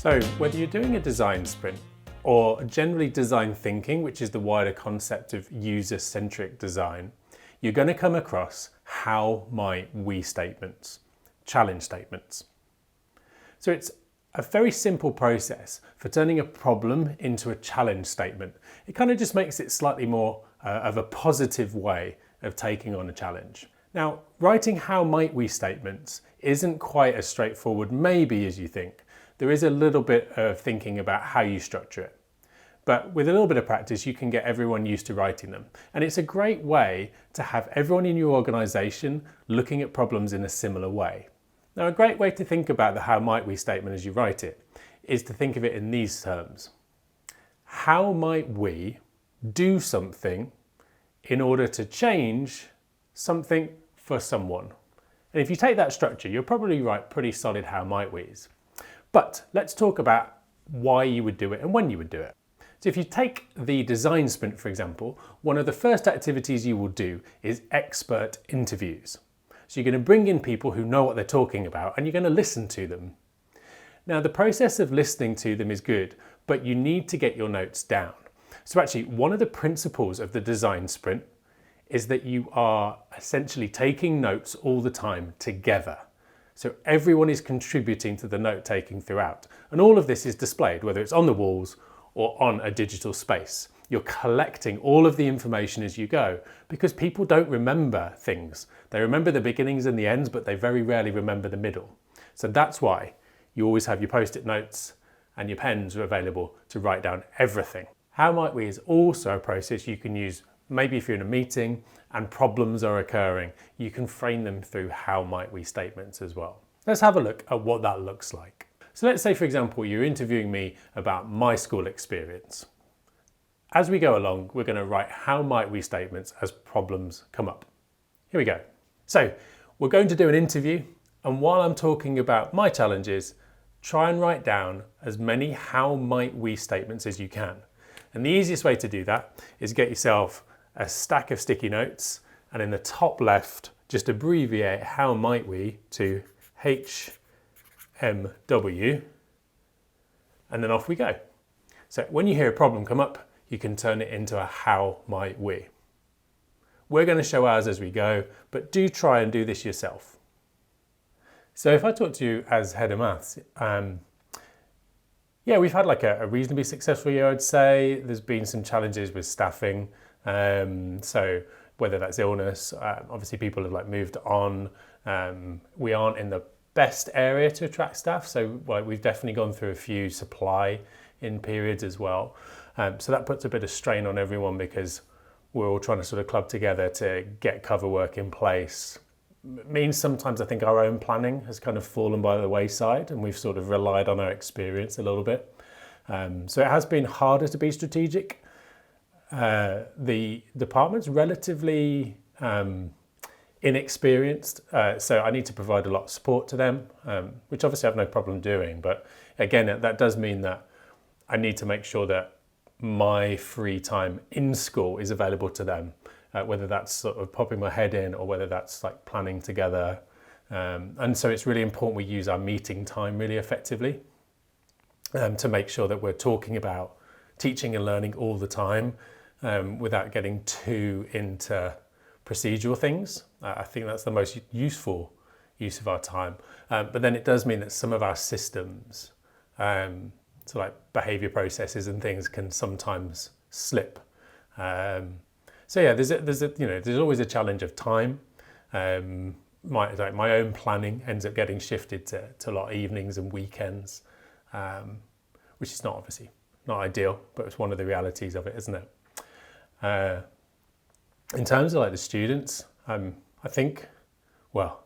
So whether you're doing a design sprint or generally design thinking, which is the wider concept of user-centric design, you're going to come across how might we statements, challenge statements. So it's a very simple process for turning a problem into a challenge statement. It kind of just makes it slightly more of a positive way of taking on a challenge. Now, writing how might we statements isn't quite as straightforward maybe as you think. There is a little bit of thinking about how you structure it. But with a little bit of practice, you can get everyone used to writing them. And it's a great way to have everyone in your organisation looking at problems in a similar way. Now, a great way to think about the how might we statement as you write it is to think of it in these terms. How might we do something in order to change something for someone? And if you take that structure, you'll probably write pretty solid how might we's. But let's talk about why you would do it and when you would do it. So if you take the design sprint, for example, one of the first activities you will do is expert interviews. So you're going to bring in people who know what they're talking about and you're going to listen to them. Now, the process of listening to them is good, but you need to get your notes down. So actually, one of the principles of the design sprint is that you are essentially taking notes all the time together. So everyone is contributing to the note taking throughout. And all of this is displayed, whether it's on the walls or on a digital space. You're collecting all of the information as you go because people don't remember things. They remember the beginnings and the ends, but they very rarely remember the middle. So that's why you always have your post-it notes and your pens are available to write down everything. How might we is also a process you can use maybe if you're in a meeting and problems are occurring, you can frame them through how might we statements as well. Let's have a look at what that looks like. So let's say, for example, you're interviewing me about my school experience. As we go along, we're going to write how might we statements as problems come up. Here we go. So we're going to do an interview, and while I'm talking about my challenges, try and write down as many how might we statements as you can. And the easiest way to do that is get yourself a stack of sticky notes, and in the top left, just abbreviate how might we to HMW, and then off we go. So when you hear a problem come up, you can turn it into a how might we. We're going to show ours as we go, but do try and do this yourself. So if I talk to you as head of maths, yeah, we've had like a reasonably successful year, I'd say. There's been some challenges with staffing. So whether that's illness, obviously people have like moved on. We aren't in the best area to attract staff. So we've definitely gone through a few supply in periods as well. So that puts a bit of strain on everyone because we're all trying to sort of club together to get cover work in place. It means sometimes I think our own planning has kind of fallen by the wayside and we've sort of relied on our experience a little bit. So it has been harder to be strategic. The department's relatively inexperienced, so I need to provide a lot of support to them, which obviously I have no problem doing. But again, that does mean that I need to make sure that my free time in school is available to them, whether that's sort of popping my head in or whether that's like planning together. And so it's really important we use our meeting time really effectively to make sure that we're talking about teaching and learning all the time without getting too into procedural things. I think that's the most useful use of our time. But then it does mean that some of our systems, so like behaviour processes and things, can sometimes slip. So yeah, there's always a challenge of time. My own planning ends up getting shifted to a lot of evenings and weekends, which is not ideal, but it's one of the realities of it, isn't it? In terms of like the students, I think, well,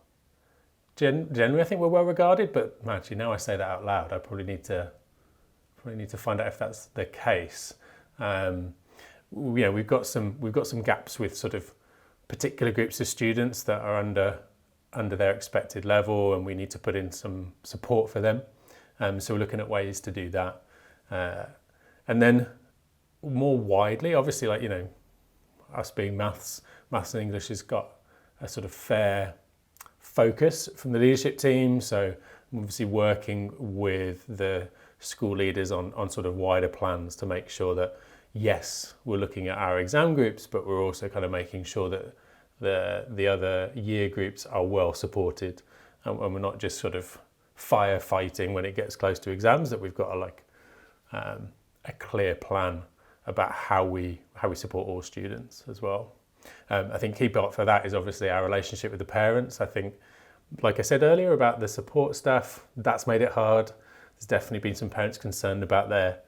generally I think we're well regarded, but actually now I say that out loud, I probably need to find out if that's the case. We've got some gaps with sort of particular groups of students that are under their expected level, and we need to put in some support for them. So we're looking at ways to do that. And then more widely, obviously, like, us being maths and English has got a sort of fair focus from the leadership team. So I'm obviously working with the school leaders on sort of wider plans to make sure that, yes, we're looking at our exam groups, but we're also kind of making sure that the other year groups are well supported, and we're not just sort of firefighting when it gets close to exams, that we've got a clear plan about how we support all students as well. I think key part for that is obviously our relationship with the parents. I think, like I said earlier about the support staff, that's made it hard. There's definitely been some parents concerned about their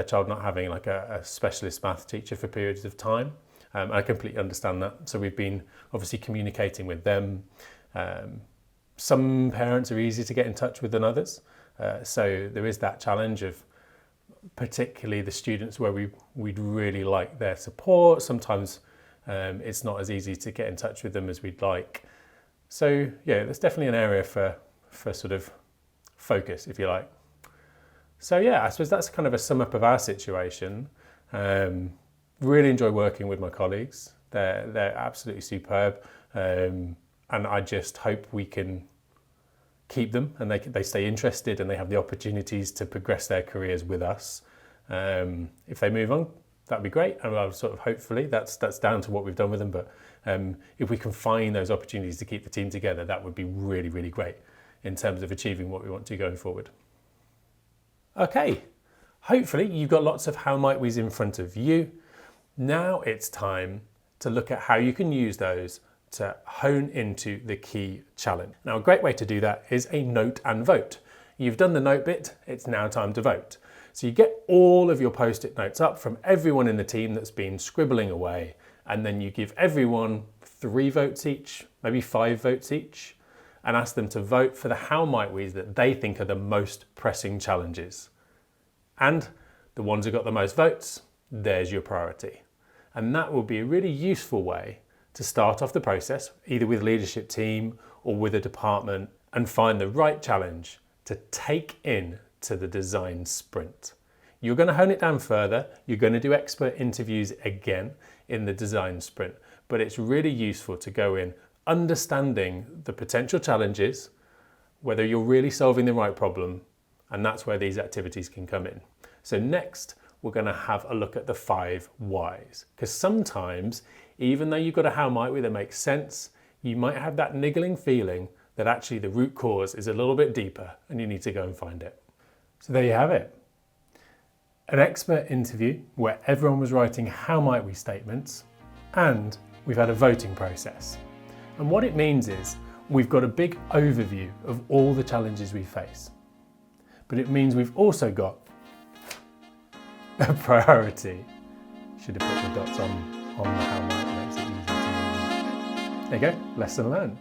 child not having like a specialist math teacher for periods of time. I completely understand that. So we've been obviously communicating with them. Some parents are easier to get in touch with than others. So there is that challenge of particularly the students where we'd really like their support. Sometimes it's not as easy to get in touch with them as we'd like. So yeah, there's definitely an area for sort of focus, if you like. So yeah, I suppose that's kind of a sum up of our situation. Really enjoy working with my colleagues. They're absolutely superb. And I just hope we can keep them and they stay interested and they have the opportunities to progress their careers with us. If they move on, that'd be great. And I'll sort of hopefully that's down to what we've done with them. But if we can find those opportunities to keep the team together, that would be really, really great in terms of achieving what we want to going forward. Okay, hopefully you've got lots of how might we's in front of you. Now it's time to look at how you can use those to hone into the key challenge. Now, a great way to do that is a note and vote. You've done the note bit, it's now time to vote. So you get all of your post-it notes up from everyone in the team that's been scribbling away, and then you give everyone 3 votes each, maybe 5 votes each, and ask them to vote for the how might we's that they think are the most pressing challenges. And the ones who got the most votes, there's your priority. And that will be a really useful way to start off the process, either with a leadership team or with a department, and find the right challenge to take in to the design sprint. You're going to hone it down further. You're going to do expert interviews again in the design sprint, but it's really useful to go in understanding the potential challenges, whether you're really solving the right problem, and that's where these activities can come in. So next, we're going to have a look at the 5 whys, because sometimes, even though you've got a how might we that makes sense, you might have that niggling feeling that actually the root cause is a little bit deeper and you need to go and find it. So there you have it. An expert interview where everyone was writing how might we statements, and we've had a voting process. And what it means is we've got a big overview of all the challenges we face. But it means we've also got a priority. Should have put the dots on the how might, makes it easier to read. There you go, lesson learned.